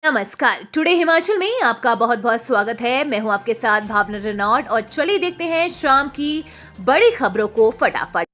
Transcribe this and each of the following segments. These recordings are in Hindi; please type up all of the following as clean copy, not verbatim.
नमस्कार। टुडे हिमाचल में आपका बहुत बहुत स्वागत है। मैं हूं आपके साथ भावना रेनॉल्ड और चलिए देखते हैं शाम की बड़ी खबरों को फटाफट।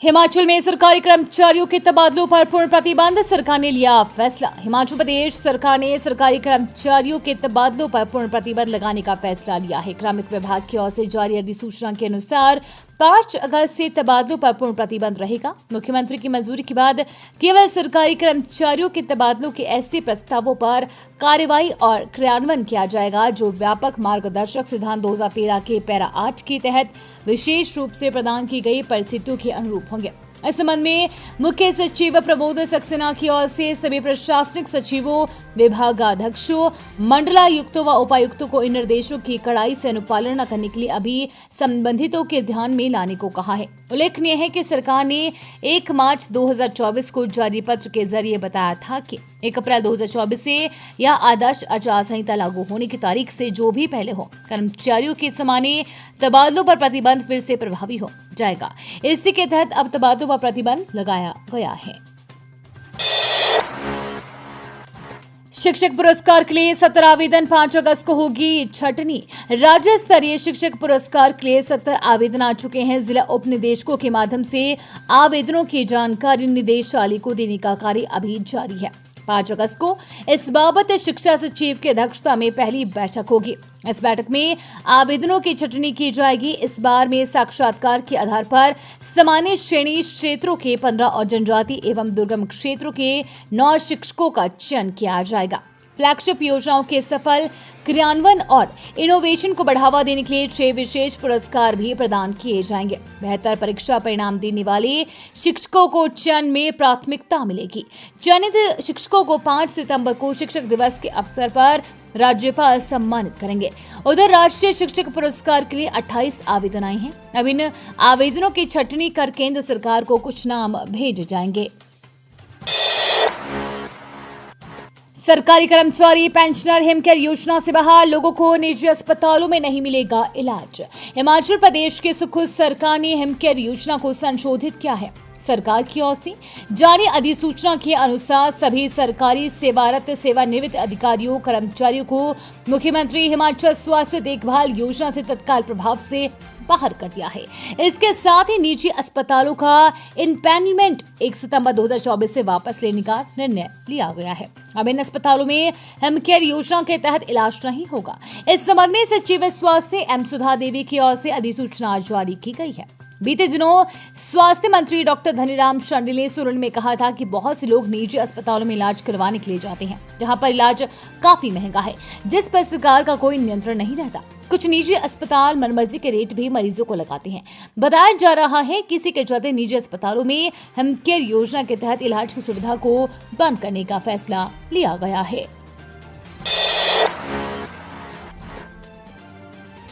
हिमाचल में सरकारी कर्मचारियों के तबादलों पर पूर्ण प्रतिबंध, सरकार ने लिया फैसला। हिमाचल प्रदेश सरकार ने सरकारी कर्मचारियों के तबादलों पर पूर्ण प्रतिबंध लगाने का फैसला लिया है। कार्मिक विभाग की ओर से जारी अधिसूचना के अनुसार 5 अगस्त से तबादलों पर पूर्ण प्रतिबंध रहेगा। मुख्यमंत्री की मंजूरी के बाद केवल सरकारी कर्मचारियों के तबादलों के ऐसे प्रस्तावों पर कार्रवाई और क्रियान्वयन किया जाएगा जो व्यापक मार्गदर्शक सिद्धांत 2013 के पैरा 8 के तहत विशेष रूप से प्रदान की गई परिस्थितियों के अनुरूप होंगे। इस संबंध में मुख्य सचिव प्रमोद सक्सेना की ओर से सभी प्रशासनिक सचिवों, विभागाध्यक्षों, मंडलायुक्तों व उपायुक्तों को इन निर्देशों की कड़ाई से अनुपालन करने के लिए अभी संबंधितों के ध्यान में लाने को कहा है। उल्लेखनीय है कि सरकार ने 1 मार्च 2024 को जारी पत्र के जरिए बताया था कि 1 अप्रैल 2024 से यह आदर्श आचार संहिता लागू होने की तारीख से जो भी पहले हो कर्मचारियों के सामान्य तबादलों पर प्रतिबंध फिर से प्रभावी हो जाएगा। इसी के तहत अब तबादलों पर प्रतिबंध लगाया गया है। शिक्षक पुरस्कार के लिए 17 आवेदन, 5 अगस्त को होगी छंटनी। राज्य स्तरीय शिक्षक पुरस्कार के लिए 70 आवेदन आ चुके हैं। जिला उप निदेशकों के माध्यम से आवेदनों की जानकारी निदेशालय को देने का कार्य अभी जारी है। 5 अगस्त को इस बाबत शिक्षा सचिव की अध्यक्षता में पहली बैठक होगी। इस बैठक में आवेदनों की छंटनी की जाएगी। इस बार में साक्षात्कार के आधार पर सामान्य श्रेणी क्षेत्रों के 15 और जनजाति एवं दुर्गम क्षेत्रों के 9 शिक्षकों का चयन किया जाएगा। फ्लैगशिप योजनाओं के सफल क्रियान्वयन और इनोवेशन को बढ़ावा देने के लिए 6 विशेष पुरस्कार भी प्रदान किए जाएंगे। बेहतर परीक्षा परिणाम देने वाले शिक्षकों को चयन में प्राथमिकता मिलेगी। चयनित शिक्षकों को 5 सितंबर को शिक्षक दिवस के अवसर पर राज्यपाल सम्मानित करेंगे। उधर राष्ट्रीय शिक्षक पुरस्कार के लिए 28 आवेदन आए हैं। अब इन आवेदनों की छंटनी कर केंद्र सरकार को कुछ नाम भेजे जाएंगे। सरकारी कर्मचारी पेंशनर हिमकेयर योजना से बाहर, लोगों को निजी अस्पतालों में नहीं मिलेगा इलाज। हिमाचल प्रदेश की सुखद सरकार ने हिमकेयर योजना को संशोधित किया है। सरकार की ओर से जारी अधिसूचना के अनुसार सभी सरकारी सेवारत सेवानिवृत्त अधिकारियों कर्मचारियों को मुख्यमंत्री हिमाचल स्वास्थ्य देखभाल योजना से तत्काल प्रभाव से बाहर कर दिया है। इसके साथ ही निजी अस्पतालों का इम्पैनलमेंट 1 सितंबर 2024 से वापस लेने का निर्णय लिया गया है। अब इन अस्पतालों में हिमकेयर योजना के तहत इलाज नहीं होगा। इस संबंध में सचिव स्वास्थ्य एम सुधा देवी की ओर से अधिसूचना जारी की गई है। बीते दिनों स्वास्थ्य मंत्री डॉक्टर धनीराम शांडिल ने सोलन में कहा था कि बहुत से लोग निजी अस्पतालों में इलाज करवाने के लिए जाते हैं, जहां पर इलाज काफी महंगा है, जिस पर सरकार का कोई नियंत्रण नहीं रहता। कुछ निजी अस्पताल मनमर्जी के रेट भी मरीजों को लगाते हैं। बताया जा रहा है कि इसी के चलते निजी अस्पतालों में हिमकेयर योजना के तहत इलाज की सुविधा को बंद करने का फैसला लिया गया है।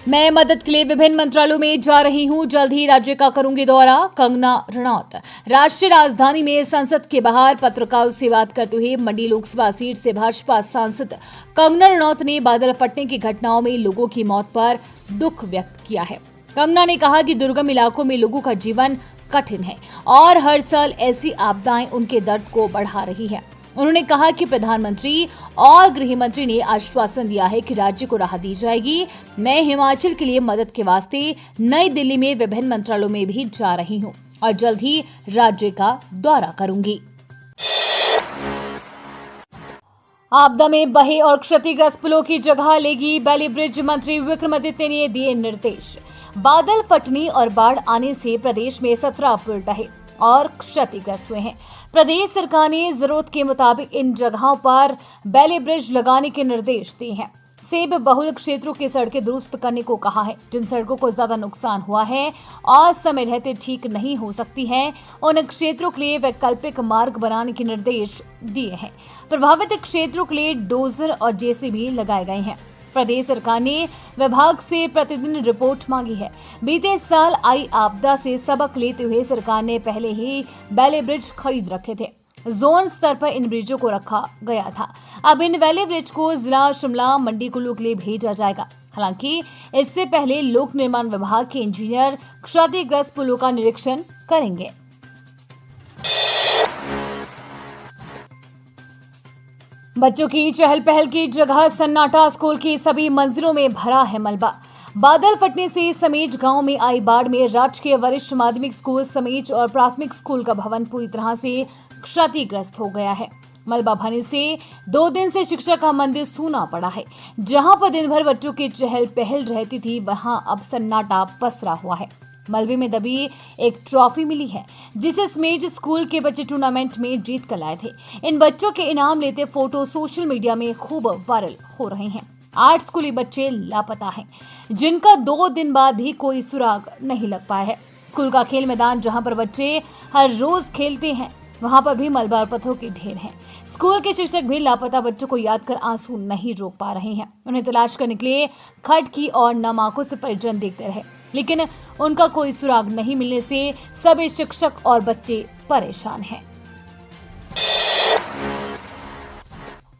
मैं मदद के लिए विभिन्न मंत्रालयों में जा रही हूं, जल्द ही राज्य का करूंगी दौरा, कंगना रनौत। राष्ट्रीय राजधानी में संसद के बाहर पत्रकारों से बात करते हुए मंडी लोकसभा सीट से भाजपा सांसद कंगना रनौत ने बादल फटने की घटनाओं में लोगों की मौत पर दुख व्यक्त किया है। कंगना ने कहा कि दुर्गम इलाकों में लोगों का जीवन कठिन है और हर साल ऐसी आपदाएं उनके दर्द को बढ़ा रही है। उन्होंने कहा कि प्रधानमंत्री और गृह मंत्री ने आश्वासन दिया है कि राज्य को राहत दी जाएगी। मैं हिमाचल के लिए मदद के वास्ते नई दिल्ली में विभिन्न मंत्रालयों में भी जा रही हूं और जल्द ही राज्य का दौरा करूंगी। आपदा में बहे और क्षतिग्रस्त पुलों की जगह लेगी बैली ब्रिज, मंत्री विक्रमादित्य ने दिए निर्देश। बादल फटने और बाढ़ आने से प्रदेश में 17 पुल ढहे और क्षतिग्रस्त हुए हैं। प्रदेश सरकार ने जरूरत के मुताबिक इन जगहों पर बैली ब्रिज लगाने के निर्देश दिए हैं। सेब बहुल क्षेत्रों की सड़कें दुरुस्त करने को कहा है। जिन सड़कों को ज्यादा नुकसान हुआ है और समय रहते ठीक नहीं हो सकती हैं, उन क्षेत्रों के लिए वैकल्पिक मार्ग बनाने के निर्देश दिए हैं। प्रभावित क्षेत्रों के लिए डोजर और जेसीबी लगाए गए हैं। प्रदेश सरकार ने विभाग से प्रतिदिन रिपोर्ट मांगी है। बीते साल आई आपदा से सबक लेते हुए सरकार ने पहले ही बैली ब्रिज खरीद रखे थे। जोन स्तर पर इन ब्रिजों को रखा गया था। अब इन बैली ब्रिज को जिला शिमला, मंडी कुल्लू के लिए भेजा जाएगा। हालांकि इससे पहले लोक निर्माण विभाग के इंजीनियर क्षतिग्रस्त पुलों का निरीक्षण करेंगे। बच्चों की चहल पहल की जगह सन्नाटा, स्कूल की सभी मंजिलों में भरा है मलबा। बादल फटने से समेज गांव में आई बाढ़ में राजकीय वरिष्ठ माध्यमिक स्कूल समेज और प्राथमिक स्कूल का भवन पूरी तरह से क्षतिग्रस्त हो गया है। मलबा भरने से 2 दिन से शिक्षा का मंदिर सूना पड़ा है। जहां पर दिन भर बच्चों की चहल पहल रहती थी, वहां अब सन्नाटा पसरा हुआ है। मलबे में दबी एक ट्रॉफी मिली है, जिसे समेज स्कूल के बच्चे टूर्नामेंट में जीत कर लाए थे। इन बच्चों के इनाम लेते फोटो सोशल मीडिया में खूब वायरल हो रहे हैं। 8 स्कूली बच्चे लापता हैं, जिनका 2 दिन बाद भी कोई सुराग नहीं लग पाया है। स्कूल का खेल मैदान, जहां पर बच्चे हर रोज खेलते हैं, वहां पर भी मलबा और पत्थरों के ढेर हैं। स्कूल के शिक्षक भी लापता बच्चों को याद कर आंसू नहीं रोक पा रहे हैं। उन्हें तलाश कर निकले खट की और नम आंखों से परिजन देखते रहे, लेकिन उनका कोई सुराग नहीं मिलने से सभी शिक्षक और बच्चे परेशान हैं।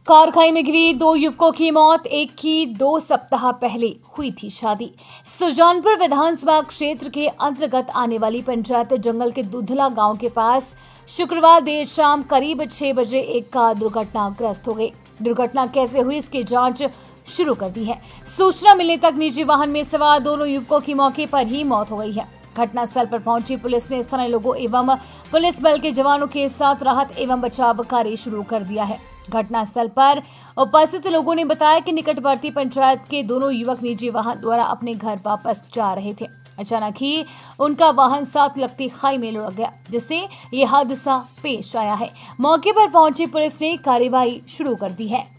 कार खाई में गिरी 2 युवकों की मौत, एक की 2 सप्ताह पहले हुई थी शादी। सुजानपुर विधानसभा क्षेत्र के अंतर्गत आने वाली पंचायत जंगल के दुधला गांव के पास शुक्रवार देर शाम करीब 6 बजे एक कार दुर्घटनाग्रस्त हो गई। दुर्घटना कैसे हुई, इसकी जांच शुरू कर दी है। सूचना मिलने तक निजी वाहन में सवार दोनों युवकों की मौके पर ही मौत हो गई है। घटनास्थल पर पहुंची पुलिस ने स्थानीय लोगों एवं पुलिस बल के जवानों के साथ राहत एवं बचाव कार्य शुरू कर दिया है। घटनास्थल पर उपस्थित लोगों ने बताया कि निकटवर्ती पंचायत के दोनों युवक निजी वाहन द्वारा अपने घर वापस जा रहे थे। अचानक ही उनका वाहन साथ लगती खाई में लुढ़क गया, जिससे ये हादसा पेश आया है। मौके पर पहुंची पुलिस ने कार्रवाई शुरू कर दी है।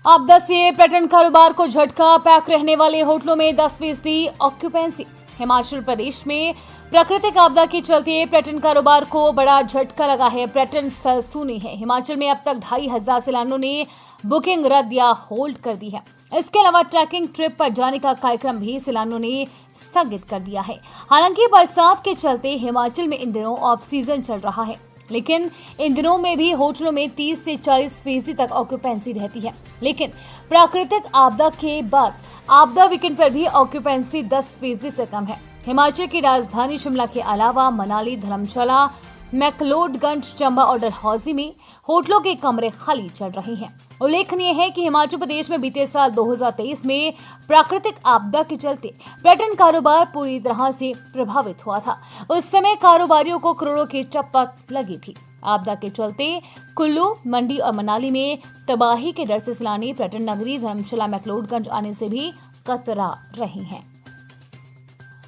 आपदा से पर्यटन कारोबार को झटका, पैक रहने वाले होटलों में 10% ऑक्यूपेंसी। हिमाचल प्रदेश में प्राकृतिक आपदा के चलते पर्यटन कारोबार को बड़ा झटका लगा है। पर्यटन स्थल सूने हैं। हिमाचल में अब तक 2,500 सैलानियों ने बुकिंग रद्द या होल्ड कर दी है। इसके अलावा ट्रैकिंग ट्रिप पर जाने का कार्यक्रम भी सैलानियों ने स्थगित कर दिया है। हालांकि बरसात के चलते हिमाचल में इन दिनों ऑफ सीजन चल रहा है, लेकिन इन दिनों में भी होटलों में 30 से 40% तक ऑक्यूपेंसी रहती है। लेकिन प्राकृतिक आपदा के बाद आपदा वीकेंड पर भी ऑक्यूपेंसी 10% से कम है। हिमाचल की राजधानी शिमला के अलावा मनाली, धर्मशाला, मैक्लोडगंज, चंबा और डलहौजी में होटलों के कमरे खाली चल रहे हैं। उल्लेखनीय है कि हिमाचल प्रदेश में बीते साल 2023 में प्राकृतिक आपदा के चलते पर्यटन कारोबार पूरी तरह से प्रभावित हुआ था। उस समय कारोबारियों को करोड़ों की चपत लगी थी। आपदा के चलते कुल्लू, मंडी और मनाली में तबाही के डर से सैलानी पर्यटन नगरी धर्मशाला, मैक्लोडगंज आने से भी कतरा रहे हैं।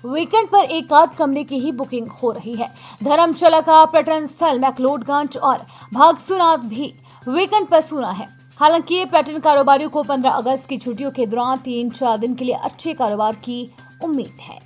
वीकेंड पर एक आध कमरे की ही बुकिंग हो रही है। धर्मशाला का पर्यटन स्थल मैक्लोडगंज और भागसूनाथ भी वीकेंड पर सूना है। हालांकि पर्यटन कारोबारियों को 15 अगस्त की छुट्टियों के दौरान 3-4 दिन के लिए अच्छे कारोबार की उम्मीद है।